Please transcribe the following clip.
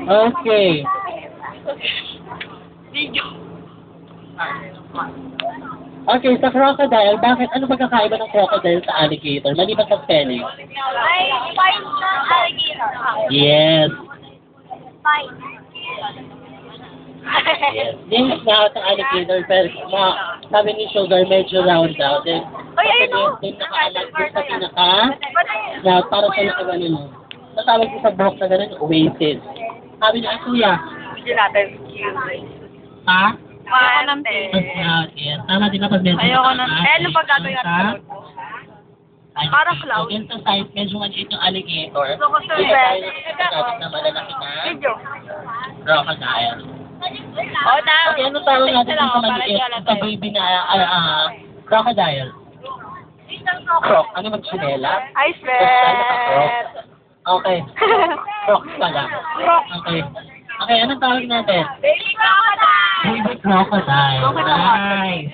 Okay. Okay, sa crocodile, bakit, ano magkakaiba ng crocodile sa alligator? Maliban sa spelling. Ay, spine ng alligator. Yes. Spine. Yes. Names na sa alligator, pero sabi ni Sugar, medyo round daw. Then, Ay, ayun o. yung nakaalag ko sa pinaka, na para sa nakagano mo. Natawag ko sa buhok na gano'n, oasis. Sabi niya, ay kuya, Hindi natin. ha? Ayoko ng Yes. Tama din na pag-mention. Ayoko ng... Eh, ano pag gagawin natin? Parang cloud. So, sa site, medyo maliit yung alligator. Gusto ko sir, Dito tayo Ben. nagsasabi na malalaki na Video. crocodile. O, tao. Okay, ano tawag natin sa maliit sa baby na crocodile? Croc. Ano mag-chinela? Ay, Croc. sir. Okay. Croc pala. Croc. Okay. Okay, anong tawag natin? Baby crocodile. Baby crocodile. Crocodile. Nice.